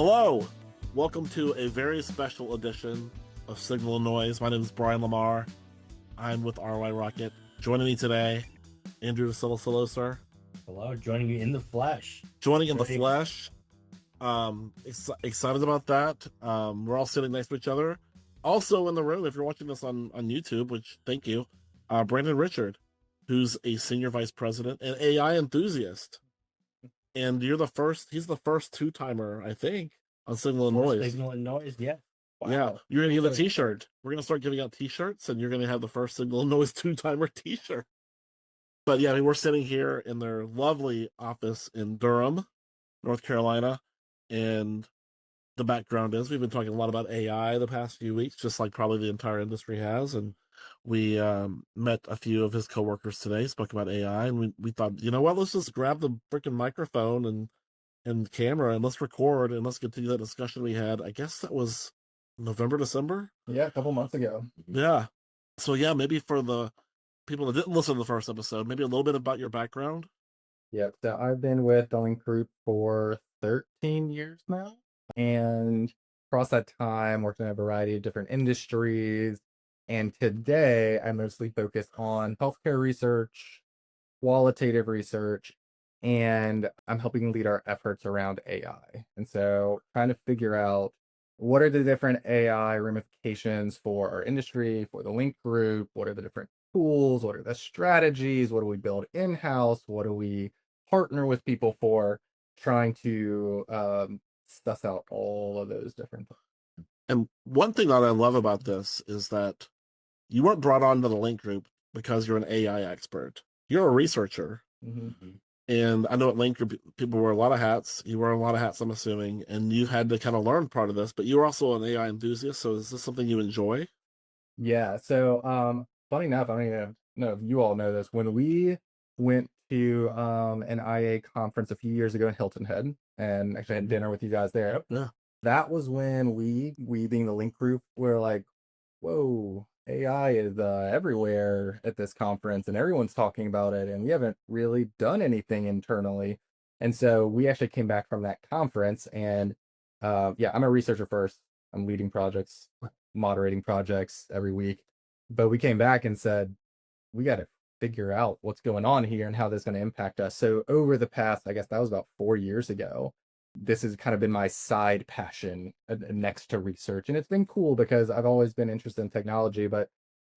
Hello, welcome to a very special edition of Signal and Noise. My name is Brian Lamar. I'm with RY Rocket. Joining me today, Andrew Silosilo, sir. Hello, joining you in the flesh. Joining in the flesh. Excited about that. We're all sitting next to each other. Also in the room, if you're watching this on YouTube, which thank you, Brandon Richard, who's a senior vice president and AI enthusiast. And he's the first two-timer, I think, on Signal and Noise. Signal and Noise, yeah. Wow. Yeah, you're going to get a t-shirt. We're going to start giving out t-shirts, and you're going to have the first Signal and Noise two-timer t-shirt. But yeah, I mean, we're sitting here in their lovely office in Durham, North Carolina, and the background is we've been talking a lot about AI the past few weeks, just like probably the entire industry has, and we met a few of his coworkers today, spoke about AI, and we thought, you know what, let's just grab the freaking microphone and camera and let's record and let's continue that discussion we had. I guess that was November, December? Yeah, a couple months ago. Yeah. So yeah, maybe for the people that didn't listen to the first episode, maybe a little bit about your background. Yep. So I've been with Dunning Group for 13 years now. And across that time, worked in a variety of different industries. And today, I mostly focus on healthcare research, qualitative research, and I'm helping lead our efforts around AI. And so trying to figure out what are the different AI ramifications for our industry, for the Link Group, what are the different tools, what are the strategies, what do we build in-house, what do we partner with people for, trying to suss out all of those different things. And one thing that I love about this is that you weren't brought on to the Link Group because you're an AI expert. You're a researcher. Mm-hmm. And I know at Link Group, people wear a lot of hats. You wear a lot of hats, I'm assuming, and you had to kind of learn part of this, but you're also an AI enthusiast. So is this something you enjoy? Yeah. So funny enough, I don't know if you all know this. When we went to an IA conference a few years ago in Hilton Head and actually had dinner with you guys there. Yeah. That was when we being the Link Group were like, whoa, AI is everywhere at this conference and everyone's talking about it and we haven't really done anything internally. And so we actually came back from that conference and yeah, I'm a researcher first. I'm leading projects, moderating projects every week. But we came back and said, we got to figure out what's going on here and how this is going to impact us. So over the past, I guess that was about 4 years ago, this has kind of been my side passion next to research. And it's been cool because I've always been interested in technology, but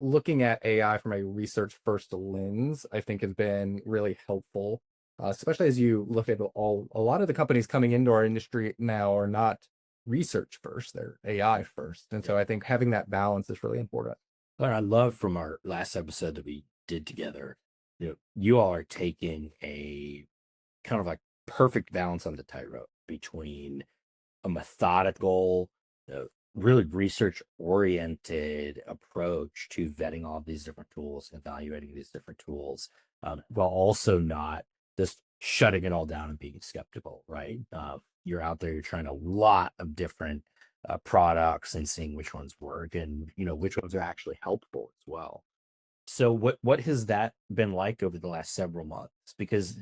looking at AI from a research first lens, I think has been really helpful, especially as you look at a lot of the companies coming into our industry now are not research first, they're AI first. And so I think having that balance is really important. What I love from our last episode that we did together, you all are taking a kind of like perfect balance on the tightrope between a methodical, really research-oriented approach to vetting all of these different tools, evaluating these different tools, while also not just shutting it all down and being skeptical, right? You're out there, you're trying a lot of different products and seeing which ones work and which ones are actually helpful as well. So what has that been like over the last several months? Because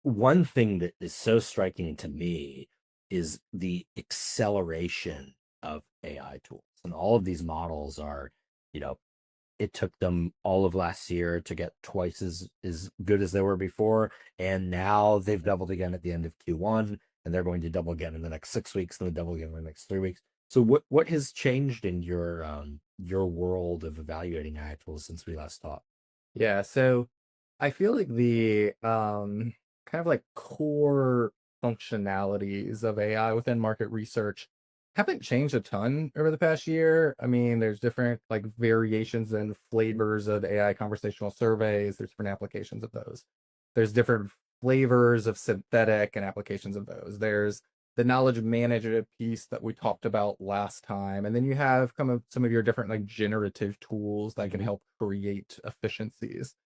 one thing that is so striking to me is the acceleration of AI tools. And all of these models are, it took them all of last year to get twice as good as they were before. And now they've doubled again at the end of Q1, and they're going to double again in the next 6 weeks, and then double again in the next 3 weeks. So what has changed in your world of evaluating AI tools since we last talked? Yeah, so I feel like the kind of like core functionalities of AI within market research haven't changed a ton over the past year. I mean, there's different like variations and flavors of AI conversational surveys. There's different applications of those. There's different flavors of synthetic and applications of those. There's the knowledge management piece that we talked about last time. And then you have some of your different like generative tools that can help create efficiencies.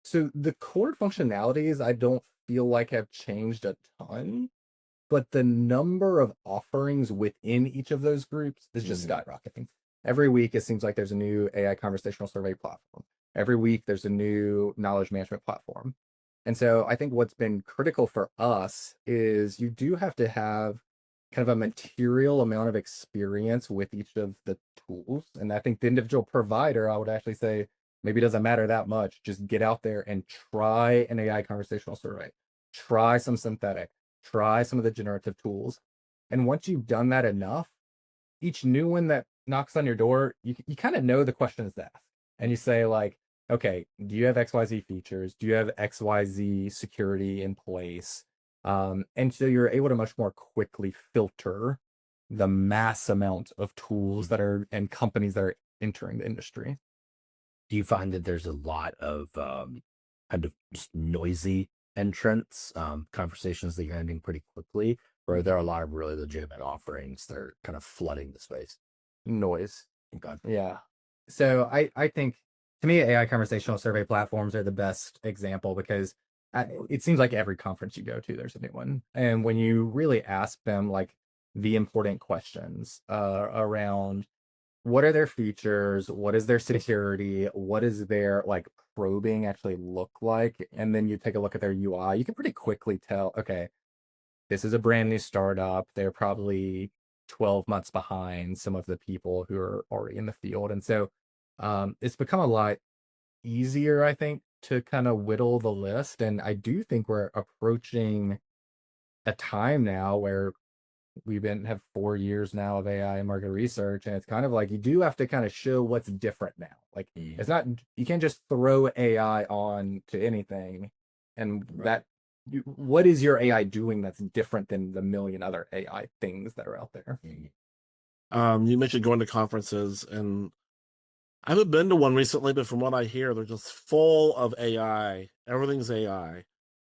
So the core functionalities I don't feel like have changed a ton, but the number of offerings within each of those groups is just skyrocketing. Every week, it seems like there's a new AI conversational survey platform. Every week, there's a new knowledge management platform. And so I think what's been critical for us is you do have to have kind of a material amount of experience with each of the tools. And I think the individual provider, I would actually say, maybe it doesn't matter that much. Just get out there and try an AI conversational survey, try some synthetic, try some of the generative tools. And once you've done that enough, each new one that knocks on your door, you kind of know the questions to ask. And you say, like, okay, do you have XYZ features? Do you have XYZ security in place? And so you're able to much more quickly filter the mass amount of tools that are and companies that are entering the industry. Do you find that there's a lot of kind of just noisy entrants, conversations that you're ending pretty quickly, or are there a lot of really legitimate offerings that are kind of flooding the space? Noise. Okay. Yeah. So I think, to me, AI conversational survey platforms are the best example because it seems like every conference you go to, there's a new one. And when you really ask them like the important questions around what are their features, what is their security, what is their like probing actually look like, and then you take a look at their UI, you can pretty quickly tell, okay, this is a brand new startup. They're probably 12 months behind some of the people who are already in the field. And so it's become a lot easier, I think, to kind of whittle the list. And I do think we're approaching a time now where have 4 years now of AI and market research. And it's kind of like you do have to kind of show what's different now. Like it's not, you can't just throw AI on to anything. And that, what is your AI doing that's different than the million other AI things that are out there? You mentioned going to conferences, and I haven't been to one recently, but from what I hear, they're just full of AI. Everything's AI.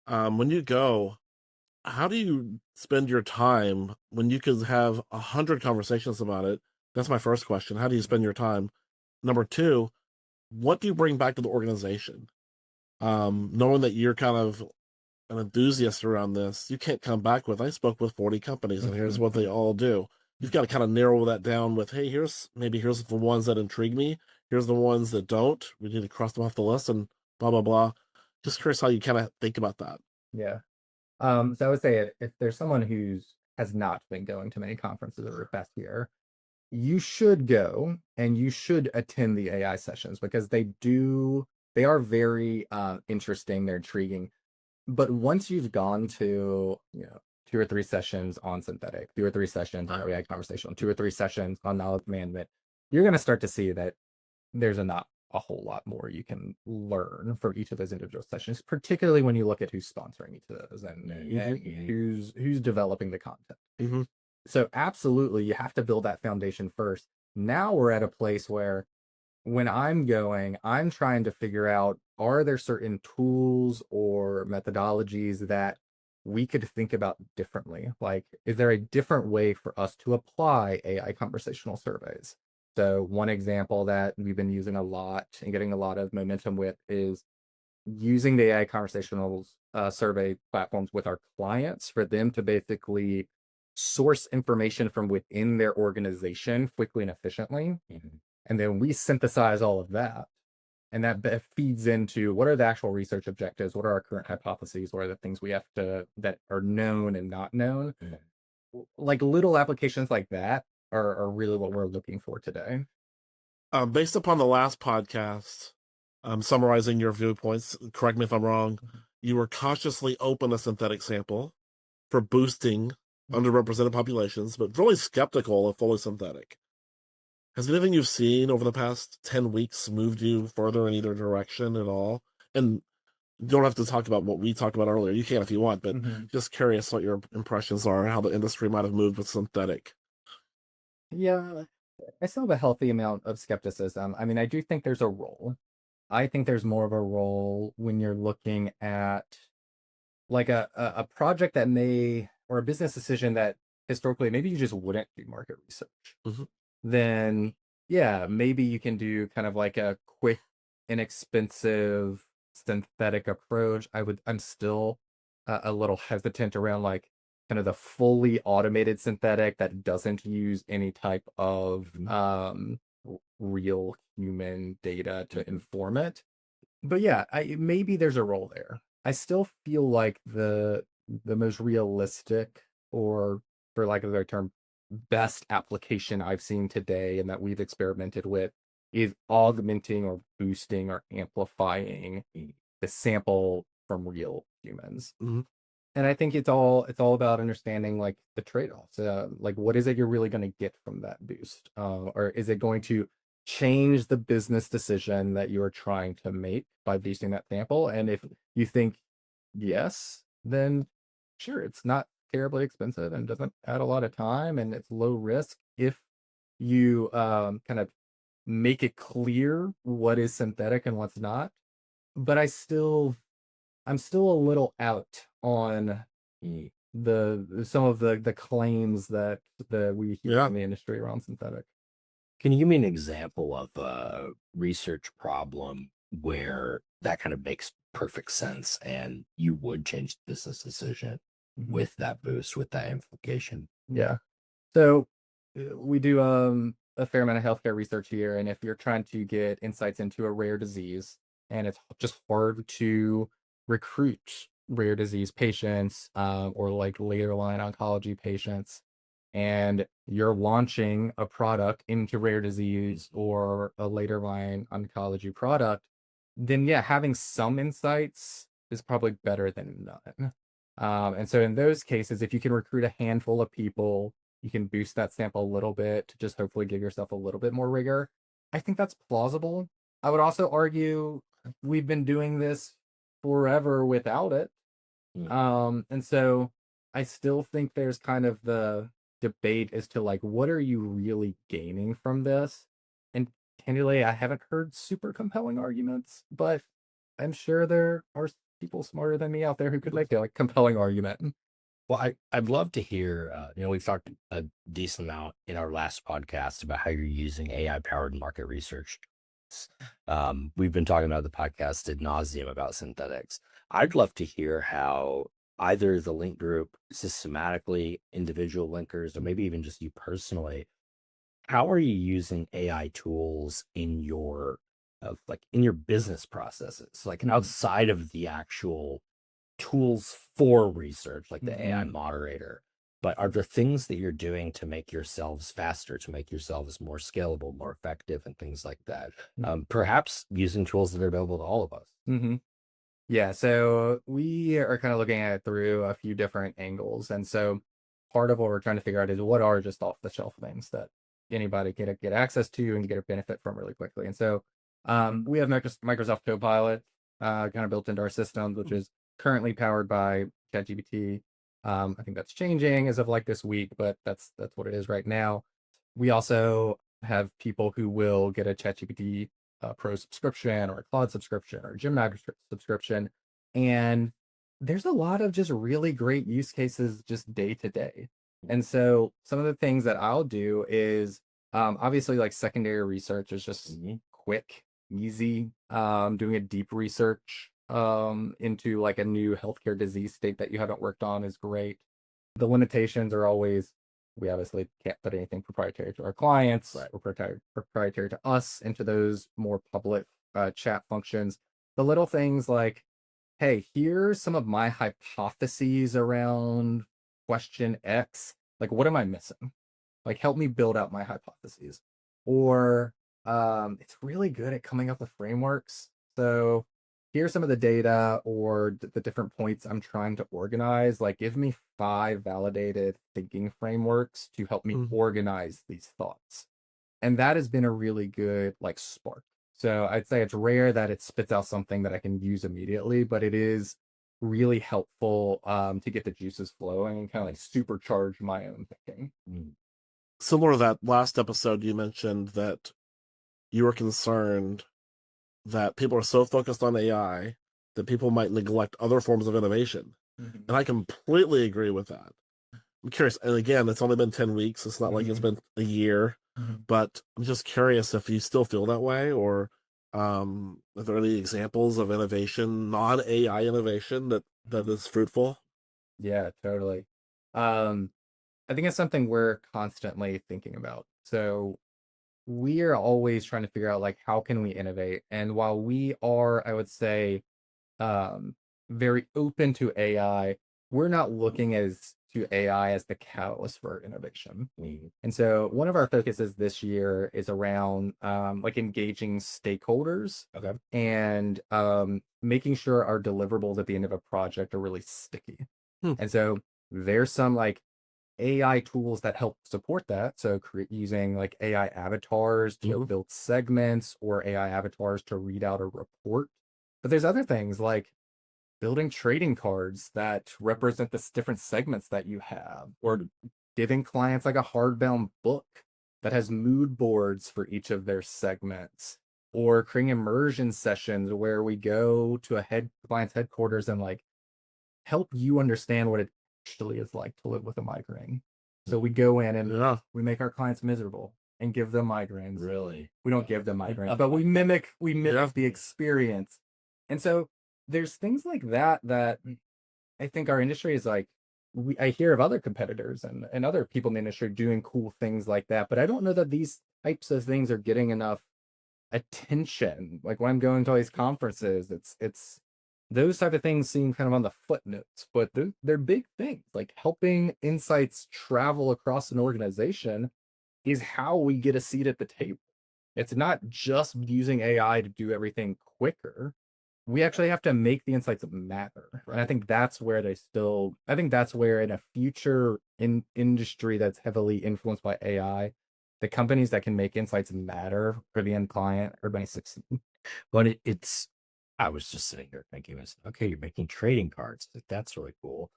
When you go, how do you spend your time when you could have 100 conversations about it? That's my first question. How do you spend your time? Number two, what do you bring back to the organization? Knowing that you're kind of an enthusiast around this, you can't come back with, I spoke with 40 companies and here's what they all do. You've got to kind of narrow that down with, hey, here's the ones that intrigue me. Here's the ones that don't. We need to cross them off the list and blah, blah, blah. Just curious how you kind of think about that. Yeah. So I would say if there's someone who's has not been going to many conferences over the past year, you should go and you should attend the AI sessions because they are very interesting, they're intriguing. But once you've gone to, 2 or 3 sessions on synthetic, 2 or 3 sessions on AI conversational, 2 or 3 sessions on knowledge management, you're going to start to see that there's not a whole lot more you can learn from each of those individual sessions, particularly when you look at who's sponsoring each of those and who's developing the content. Mm-hmm. So absolutely, you have to build that foundation first. Now we're at a place where when I'm going, I'm trying to figure out, are there certain tools or methodologies that we could think about differently? Like, is there a different way for us to apply AI conversational surveys? So one example that we've been using a lot and getting a lot of momentum with is using the AI conversational survey platforms with our clients for them to basically source information from within their organization quickly and efficiently. And then we synthesize all of that. And that feeds into what are the actual research objectives? What are our current hypotheses? What are the things we have to, that are known and not known? Like little applications like that are really what we're looking for today. Based upon the last podcast, summarizing your viewpoints, correct me if I'm wrong, you were cautiously open a synthetic sample for boosting underrepresented populations, but really skeptical of fully synthetic. Has anything you've seen over the past 10 weeks moved you further in either direction at all? And you don't have to talk about what we talked about earlier. You can if you want, but just curious what your impressions are, how the industry might have moved with synthetic. Yeah, I still have a healthy amount of skepticism. I mean, I do think there's a role. I think there's more of a role when you're looking at like a project that may, or a business decision that historically maybe you just wouldn't do market research. Then yeah, maybe you can do kind of like a quick, inexpensive synthetic approach. I'm still a little hesitant around like kind of the fully automated synthetic that doesn't use any type of real human data to inform it. But yeah, maybe there's a role there. I still feel like the most realistic or for lack of a better term, best application I've seen today and that we've experimented with is augmenting or boosting or amplifying the sample from real humans. Mhm. And I think it's all about understanding like the trade-offs. Like what is it you're really going to get from that boost? Or is it going to change the business decision that you are trying to make by boosting that sample? And if you think yes, then sure, it's not terribly expensive and doesn't add a lot of time and it's low risk if you kind of make it clear what is synthetic and what's not. But I'm still a little out on the some of the claims that we hear Yeah. in the industry around synthetic. Can you give me an example of a research problem where that kind of makes perfect sense and you would change the business decision with that boost, with that implication? Yeah. So we do a fair amount of healthcare research here, and if you're trying to get insights into a rare disease, and it's just hard to recruit rare disease patients or like later line oncology patients, and you're launching a product into rare disease or a later line oncology product, then yeah, having some insights is probably better than none. And so in those cases, if you can recruit a handful of people, you can boost that sample a little bit to just hopefully give yourself a little bit more rigor. I think that's plausible. I would also argue we've been doing this forever without it. And so I still think there's kind of the debate as to like, what are you really gaining from this? And candidly, I haven't heard super compelling arguments, but I'm sure there are people smarter than me out there who could make a like compelling argument. Well, I'd love to hear, we've talked a decent amount in our last podcast about how you're using AI powered market research. We've been talking about the podcast ad nauseum about synthetics. I'd love to hear how either the link group systematically, individual linkers, or maybe even just you personally, how are you using AI tools in your in your business processes, like outside of the actual tools for research, like the AI moderator, but are there things that you're doing to make yourselves faster, to make yourselves more scalable, more effective, and things like that? Perhaps using tools that are available to all of us. Mm-hmm. Yeah, so we are kind of looking at it through a few different angles. And so part of what we're trying to figure out is what are just off the shelf things that anybody can get access to and get a benefit from really quickly. And so we have Microsoft Copilot kind of built into our systems, which is currently powered by ChatGPT. I think that's changing as of like this week, but that's what it is right now. We also have people who will get a ChatGPT Pro subscription or a Claude subscription or a Gemini subscription. And there's a lot of just really great use cases just day to day. And so some of the things that I'll do is obviously like secondary research is just quick, easy. Doing a deep research into like a new healthcare disease state that you haven't worked on is great. The limitations are always we obviously can't put anything proprietary to our clients or proprietary to us into those more public chat functions. The little things like, hey, here's some of my hypotheses around question X. Like, what am I missing? Like, help me build out my hypotheses. Or it's really good at coming up with frameworks. So here's some of the data or the different points I'm trying to organize. Like, give me 5 validated thinking frameworks to help me organize these thoughts. And that has been a really good like spark. So I'd say it's rare that it spits out something that I can use immediately, but it is really helpful to get the juices flowing and kind of like supercharge my own thinking. Similar to that last episode, you mentioned that you were concerned that people are so focused on AI that people might neglect other forms of innovation. And I completely agree with that. I'm curious, and again, it's only been 10 weeks. It's not like it's been a year, but I'm just curious if you still feel that way, or are there any examples of innovation, non-AI innovation that is fruitful? Yeah, totally. I think it's something we're constantly thinking about. So we are always trying to figure out like how can we innovate. And while we are, I would say, very open to AI, we're not looking as to AI as the catalyst for innovation. And so one of our focuses this year is around like engaging stakeholders Okay. and making sure our deliverables at the end of a project are really sticky. Hmm. And so there's some like AI tools that help support that. So using like AI avatars to build segments or AI avatars to read out a report. But there's other things like building trading cards that represent the different segments that you have, or giving clients like a hardbound book that has mood boards for each of their segments, or creating immersion sessions where we go to a client's headquarters and like help you understand what it actually is like to live with a migraine. So we go in and we make our clients miserable and give them migraines. Really? We don't give them migraines, but we mimic the experience. And so there's things like that I think our industry is like, I hear of other competitors and other people in the industry doing cool things like that, but I don't know that these types of things are getting enough attention. Like when I'm going to all these conferences, it's those type of things seem kind of on the footnotes, but they're big things. Like helping insights travel across an organization is how we get a seat at the table. It's not just using AI to do everything quicker. We actually have to make the insights matter. And I think that's where in a future industry that's heavily influenced by AI, the companies that can make insights matter for the end client are going to succeed. But I was just sitting here thinking, okay, you're making trading cards. That's really cool.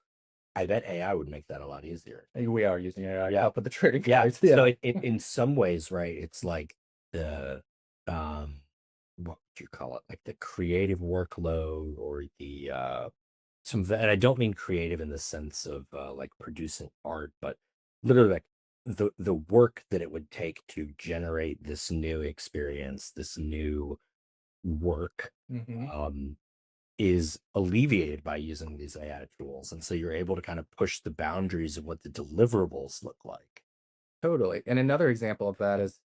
I bet AI would make that a lot easier. We are using AI to help with the trading cards. Yeah. So in some ways, right, it's like the what would you call it? Like the creative workload or the and I don't mean creative in the sense of like producing art, but literally like the work that it would take to generate this new experience, this new work, is alleviated by using these AI tools. And so you're able to kind of push the boundaries of what the deliverables look like. Totally. And another example of that is,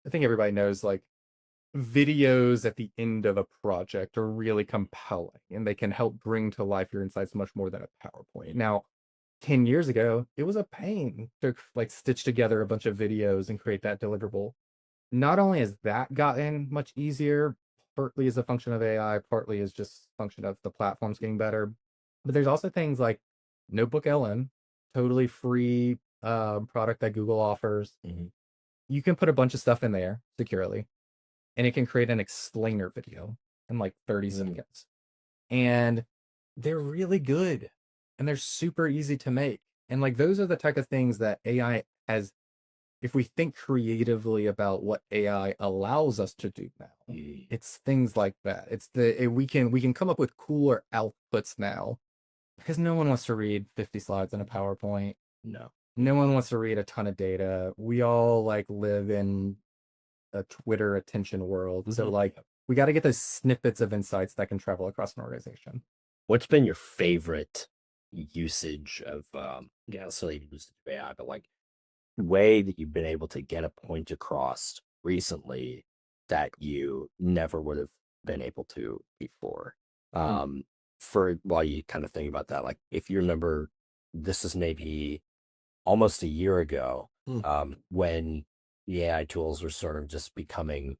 I think everybody knows, like, videos at the end of a project are really compelling and they can help bring to life your insights much more than a PowerPoint. Now, 10 years ago, it was a pain to like stitch together a bunch of videos and create that deliverable. Not only has that gotten much easier, partly as a function of AI, partly as just function of the platforms getting better, but there's also things like Notebook LM, totally free product that Google offers. You can put a bunch of stuff in there securely, and it can create an explainer video in like 30 seconds. And they're really good and they're super easy to make. And like those are the type of things that AI has, if we think creatively about what AI allows us to do now, it's things like that. It's we can come up with cooler outputs now because no one wants to read 50 slides in a PowerPoint. No one wants to read a ton of data. We all like live in a Twitter attention world. So like we got to get those snippets of insights that can travel across an organization. What's been your favorite usage of usage of AI, but like way that you've been able to get a point across recently that you never would have been able to before? For while you kind of think about that, like if you remember, this is maybe almost a year ago, when the AI tools were sort of just becoming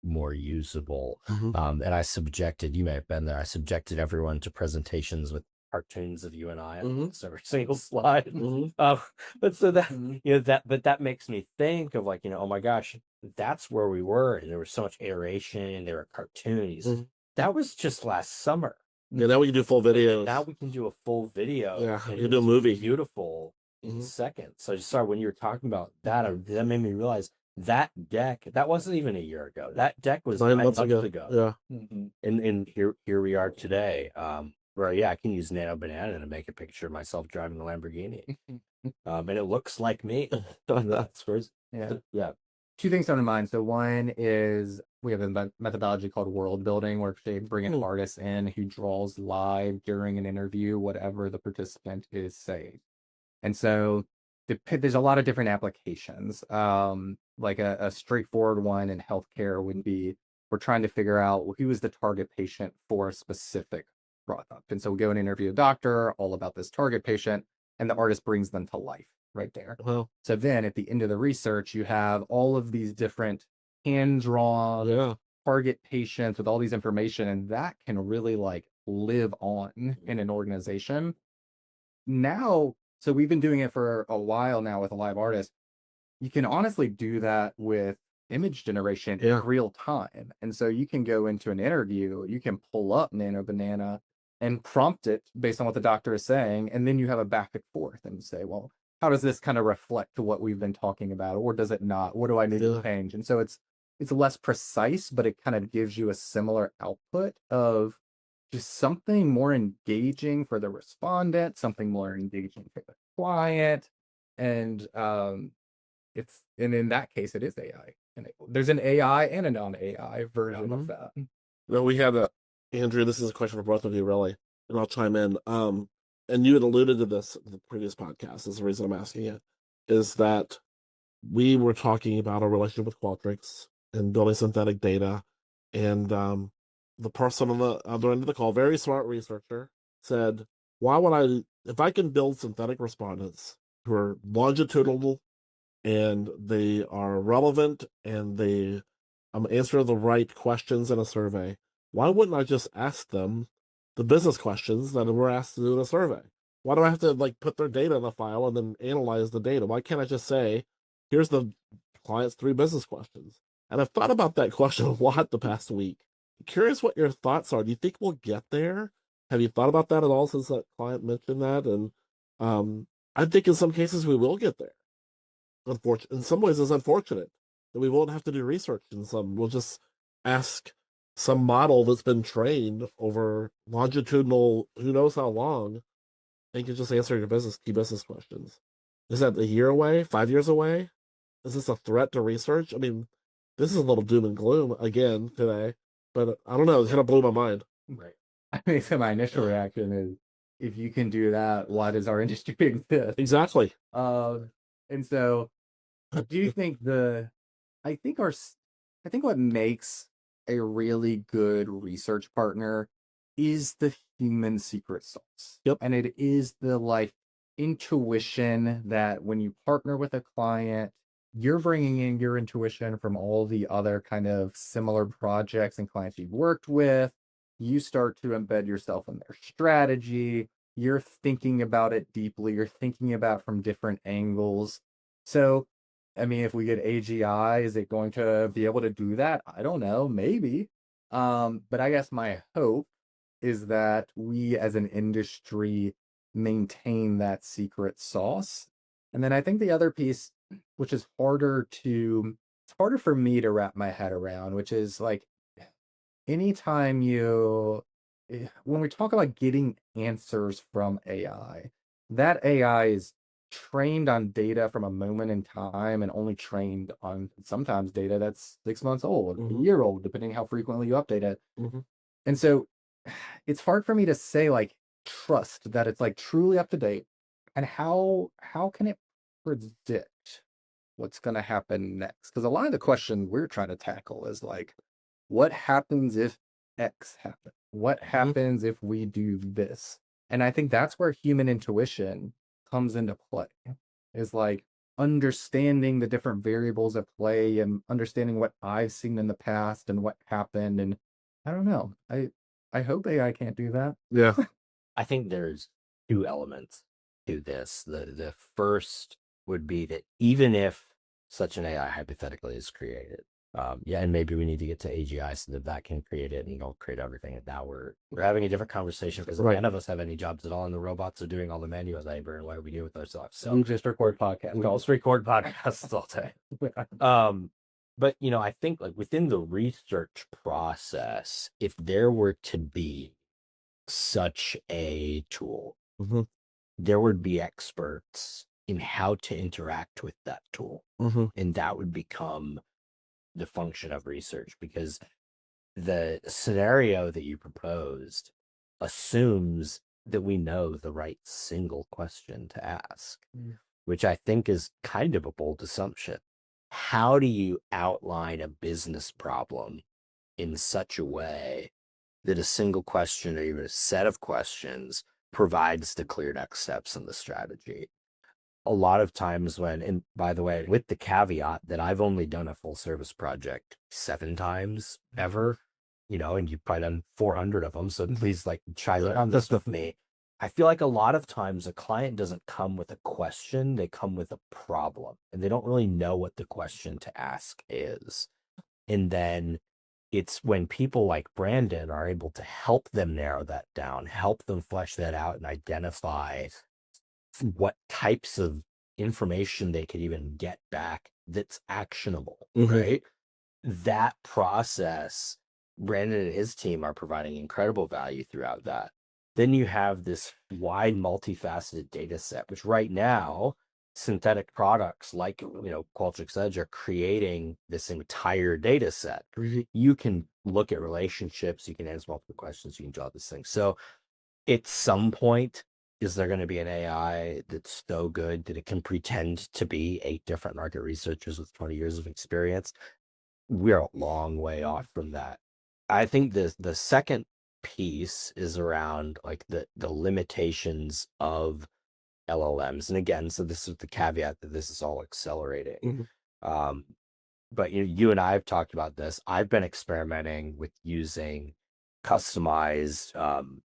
more usable. And you may have been there, I subjected everyone to presentations with cartoons of you and I on every single slide. But so that, but that makes me think of like, oh my gosh, that's where we were. And there was so much iteration, there were cartoons. That was just last summer. Yeah, now we can do full videos. Now we can do a full video. Yeah, and we can do a movie. Beautiful in seconds. So I just saw when you were talking about that, that made me realize that deck, that wasn't even a year ago. That deck was 9 months ago. Yeah. And here we are today. Where I can use Nano Banana to make a picture of myself driving a Lamborghini. And it looks like me. That's yeah. Two things come to mind. So one is we have a methodology called world building, where they bring an artist in who draws live during an interview, whatever the participant is saying. And so there's a lot of different applications. Like a straightforward one in healthcare would be, we're trying to figure out who is the target patient for a specific product. And so we go and interview a doctor all about this target patient. and the artist brings them to life right there. Well, So then at the end of the research, you have all of these different hand-drawn yeah. target patients with all these information, and that can really like live on in an organization. Now, so we've been doing it for a while now with a live artist. You can honestly do that with image generation Yeah. in real time. And so you can go into an interview, you can pull up Nano Banana and prompt it based on what the doctor is saying. And then you have a back and forth and say, well, how does this kind of reflect what we've been talking about? Or does it not? What do I need Yeah. to change? And so it's less precise, but it kind of gives you a similar output of just something more engaging for the respondent, something more engaging for the client. And and in that case it is AI. And there's an AI and a non-AI version of that. No, we had Andrew, this is a question for both of you, really, and I'll chime in. And you had alluded to this in the previous podcast. Is the reason I'm asking you, is that we were talking about our relationship with Qualtrics and building synthetic data, and the person on the other end of the call, very smart researcher, said, "Why would I, if I can build synthetic respondents who are longitudinal and they are relevant and they answer the right questions in a survey, why wouldn't I just ask them the business questions that we're asked to do in a survey? Why do I have to like put their data in a file and then analyze the data? Why can't I just say, here's the client's 3 business questions?" And I've thought about that question a lot the past week. I'm curious what your thoughts are. Do you think we'll get there? Have you thought about that at all since that client mentioned that? And I think in some cases we will get there. Unfortunate, in some ways, it's unfortunate that we won't have to do research in some. We'll just ask some model that's been trained over longitudinal, who knows how long, and can just answer your key business questions. Is that a year away? 5 years away? Is this a threat to research? I mean, this is a little doom and gloom again today, but I don't know. It kind of blew my mind. Right. I mean, so my initial reaction is, if you can do that, why does our industry exist? Exactly. And so do you think I think what makes a really good research partner is the human secret sauce. Yep. And it is the like intuition that when you partner with a client, you're bringing in your intuition from all the other kind of similar projects and clients you've worked with. You start to embed yourself in their strategy. You're thinking about it deeply. You're thinking about from different angles. So, I mean, if we get AGI, is it going to be able to do that? I don't know, maybe. But I guess my hope is that we as an industry maintain that secret sauce. And then I think the other piece, which is it's harder for me to wrap my head around, which is like anytime when we talk about getting answers from AI, that AI is trained on data from a moment in time and only trained on sometimes data that's 6 months old, a year old, depending how frequently you update it. And so it's hard for me to say like trust that it's like truly up to date. And how can it predict what's going to happen next? Because a lot of the question we're trying to tackle is like, what happens if X happens? What happens if we do this? And I think that's where human intuition comes into play, is like understanding the different variables at play and understanding what I've seen in the past and what happened. And I don't know. I hope AI can't do that. Yeah. I think there's 2 elements to this. The first would be that even if such an AI hypothetically is created, and maybe we need to get to AGI so that can create it and it'll create everything. And now we're having a different conversation because none of us have any jobs at all, and the robots are doing all the manual labor. And why are we doing with ourselves? So we just record podcasts. We just record podcasts all day. But I think like within the research process, if there were to be such a tool, there would be experts in how to interact with that tool, and that would become the function of research, because the scenario that you proposed assumes that we know the right single question to ask, which I think is kind of a bold assumption. How do you outline a business problem in such a way that a single question or even a set of questions provides the clear next steps in the strategy. A lot of times and by the way, with the caveat that I've only done a full service project 7 times ever, and you've probably done 400 of them. So please try that on this with me. I feel like a lot of times a client doesn't come with a question, they come with a problem, and they don't really know what the question to ask is. And then it's when people like Brandon are able to help them narrow that down, help them flesh that out and identify what types of information they could even get back that's actionable, right? That process, Brandon and his team are providing incredible value throughout that. Then you have this wide, multifaceted data set, which right now, synthetic products like Qualtrics Edge are creating this entire data set. You can look at relationships, you can answer multiple questions, you can draw this thing. So at some point, is there going to be an AI that's so good that it can pretend to be 8 different market researchers with 20 years of experience? We're a long way off from that. I think the second piece is around the limitations of LLMs. And again, so this is the caveat that this is all accelerating. But you and I have talked about this. I've been experimenting with using customized,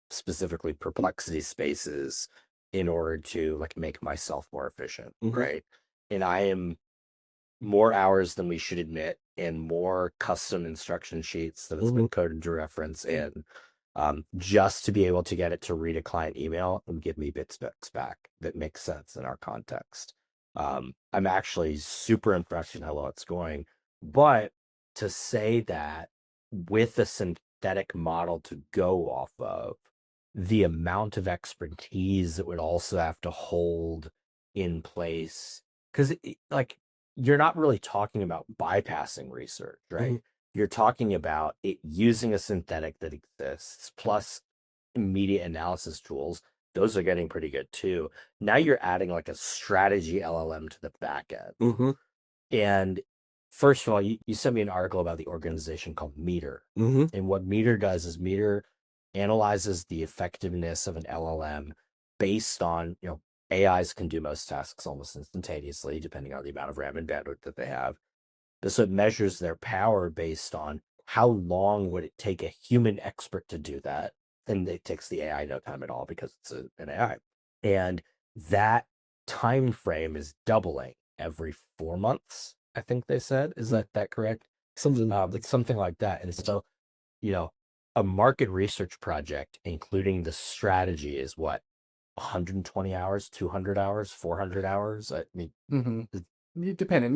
specifically perplexity spaces in order to make myself more efficient, right? And I am more hours than we should admit, and more custom instruction sheets that has been coded to reference in, just to be able to get it to read a client email and give me bit specs back that makes sense in our context. I'm actually super impressed with how well it's going. But to say that with a synthetic model to go off of, the amount of expertise that would also have to hold in place, because you're not really talking about bypassing research, right? You're talking about it using a synthetic that exists plus immediate analysis tools. Those are getting pretty good too. Now you're adding a strategy LLM to the back end. And first of all, you sent me an article about the organization called Meter. And what Meter does is Meter analyzes the effectiveness of an LLM based on, AIs can do most tasks almost instantaneously, depending on the amount of RAM and bandwidth that they have. So it measures their power based on how long would it take a human expert to do that. And it takes the AI no time at all because it's an AI. And that time frame is doubling every 4 months, I think they said. Is that correct? Something like that. And so, a market research project, including the strategy, is what, 120 hours, 200 hours, 400 hours? I mean, Depending,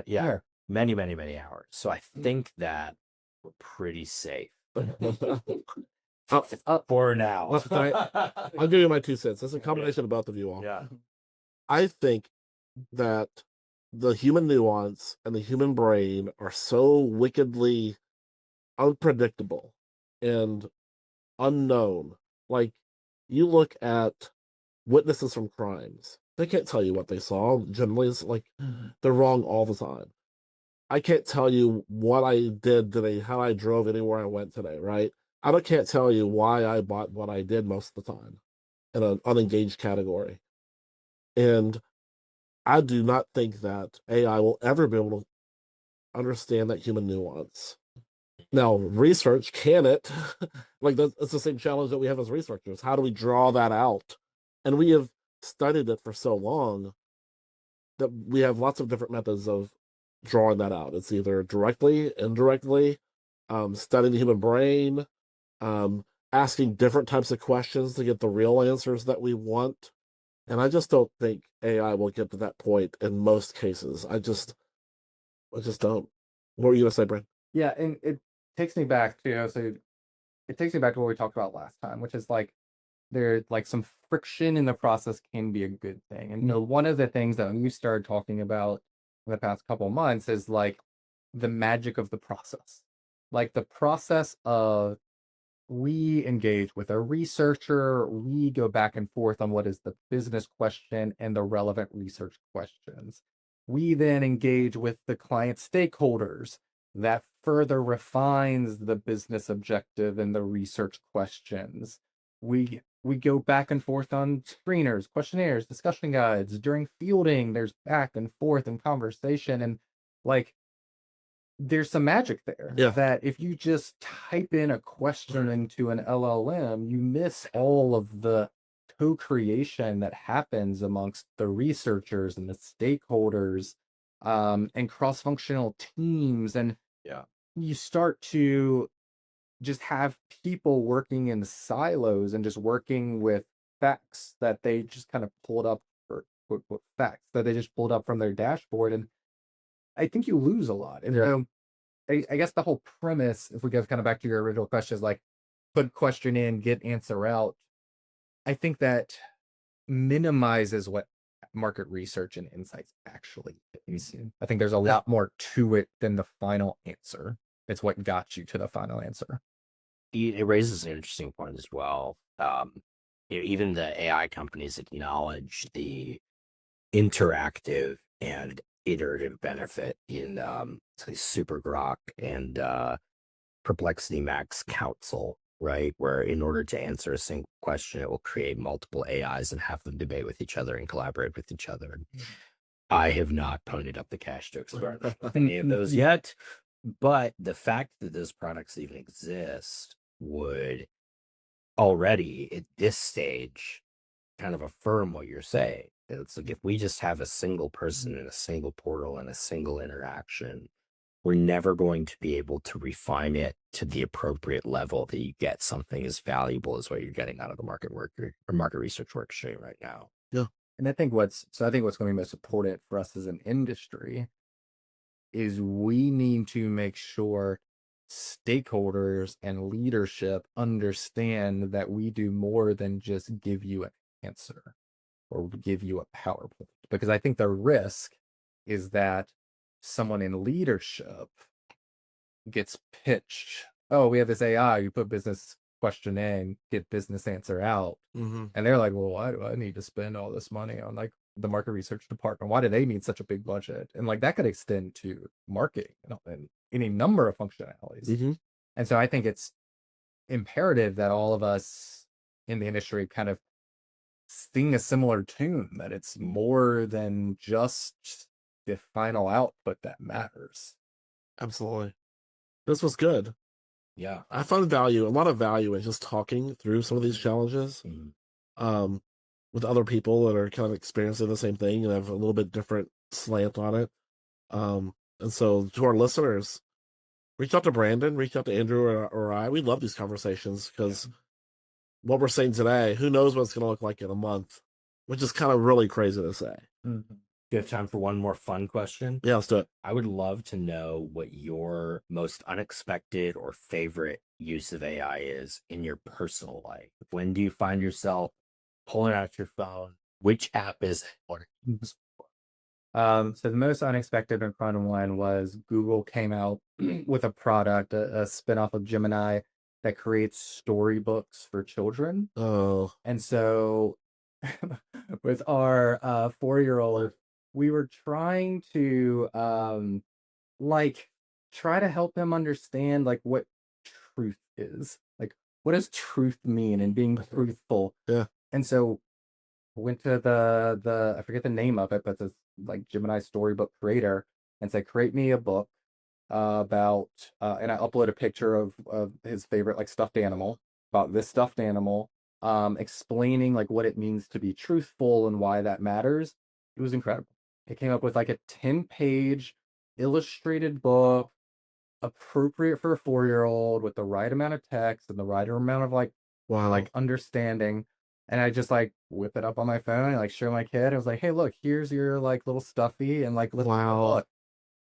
yeah. Many, many, many hours. So I think that we're pretty safe. For now. I'll give you my 2 cents. It's a combination of both of you all. Yeah. I think that the human nuance and the human brain are so wickedly unpredictable and unknown. You look at witnesses from crimes. They can't tell you what they saw. Generally, it's they're wrong all the time. I can't tell you what I did today, how I drove anywhere I went today, right? I can't tell you why I bought what I did most of the time in an unengaged category. And I do not think that AI will ever be able to understand that human nuance. Now, research, can it? That's the same challenge that we have as researchers. How do we draw that out? And we have studied it for so long that we have lots of different methods of drawing that out. It's either directly, indirectly, studying the human brain, asking different types of questions to get the real answers that we want. And I just don't think AI will get to that point in most cases. I just don't. What were you gonna say, Brent? Yeah, and it takes me back to what we talked about last time, which is there's some friction in the process can be a good thing. And one of the things that we started talking about in the past couple months is the magic of the process. The process of, we engage with a researcher, we go back and forth on what is the business question and the relevant research questions. We then engage with the client stakeholders. That further refines the business objective and the research questions. We we go back and forth on screeners, questionnaires, discussion guides. During fielding, there's back and forth and conversation. And like, there's some magic there Yeah. that if you just type in a question into an LLM, you miss all of the co-creation that happens amongst the researchers and the stakeholders, and cross-functional teams. And Yeah. you start to just have people working in silos and just working with facts that they just kind of pulled up, or quote, facts that they just pulled up from their dashboard. And I think you lose a lot. And Yeah. I guess the whole premise, if we go kind of back to your original question, is like put question in, get answer out. I think that minimizes what market research and insights actually is. I think there's a lot more to it than the final answer. It's what got you to the final answer. It raises an interesting point as well. Even the AI companies acknowledge the interactive and iterative benefit in say Super Grok and Perplexity Max Council, right? Where in order to answer a single question, it will create multiple AIs and have them debate with each other and collaborate with each other. I have not ponied up the cash to experiment with any of those yet, but the fact that those products even exist would already at this stage kind of affirm what you're saying. It's like if we just have a single person in a single portal and a single interaction, we're never going to be able to refine it to the appropriate level that you get something as valuable as what you're getting out of the market work or market research work stream right now. Yeah. And I think what's going to be most important for us as an industry is we need to make sure stakeholders and leadership understand that we do more than just give you an answer or give you a PowerPoint. Because I think the risk is that someone in leadership gets pitched, oh, we have this AI, you put business question in, get business answer out. Mm-hmm. And they're like, well, why do I need to spend all this money on like the market research department? Why do they need such a big budget? And like that could extend to marketing and any number of functionalities. Mm-hmm. And so I think it's imperative that all of us in the industry kind of sing a similar tune, that it's more than just the final output that matters. Absolutely. This was good. Yeah. I found a lot of value in just talking through some of these challenges with other people that are kind of experiencing the same thing and have a little bit different slant on it. And so to our listeners, reach out to Brandon, reach out to Andrew or I. We love these conversations because what we're saying today, who knows what it's going to look like in a month, which is kind of really crazy to say. Mm-hmm. Do you have time for one more fun question? Yeah, let's do it. I would love to know what your most unexpected or favorite use of AI is in your personal life. When do you find yourself pulling out your phone? Which app is it? What are you using for? So the most unexpected and fun one was Google came out with a product, a spinoff of Gemini that creates storybooks for children. Oh. And so with our 4-year-old, we were trying to try to help him understand like what truth is. Like what does truth mean and being truthful? Yeah. And so went to the I forget the name of it, but it's like Gemini storybook creator and said, create me a book about and I upload a picture of his favorite like stuffed animal, about this stuffed animal, explaining like what it means to be truthful and why that matters. It was incredible. It came up with like a 10-page illustrated book appropriate for a 4-year-old with the right amount of text and the right amount of like understanding. And I just like whip it up on my phone and like show my kid. I was like, hey, look, here's your like little stuffy and like let's look.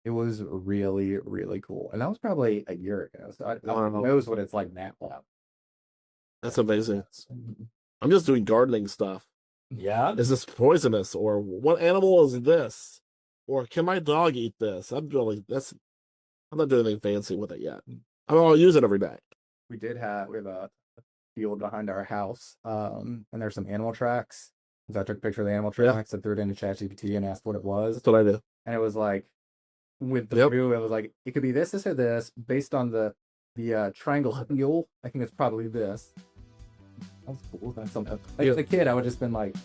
It was really, really cool. And that was probably a year ago. So I knows what it's like now. That's amazing. I'm just doing gardening stuff. Yeah. Is this poisonous? Or what animal is this? Or can my dog eat this? I'm not doing anything fancy with it yet. I'll use it every day. We have a field behind our house. And there's some animal tracks. So I took a picture of the animal tracks and threw it into ChatGPT and asked what it was. That's what I do. And it was like with the view, it was like it could be this, or this, based on the triangle heel. I think it's probably this. was cool. That's something. Like as a kid, I would just been like,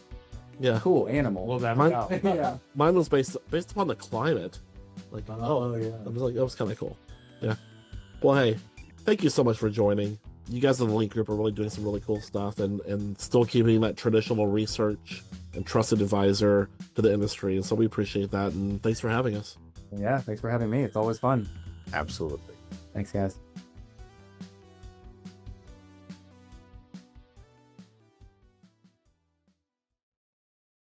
Yeah. cool animal. Well, that Mine- Yeah. Mine was based upon the climate. Like, yeah. I was like, that was kind of cool. Yeah. Well, hey, thank you so much for joining. You guys in the link group are really doing some really cool stuff and still keeping that traditional research and trusted advisor to the industry. And so we appreciate that. And thanks for having us. Yeah. Thanks for having me. It's always fun. Absolutely. Thanks, guys.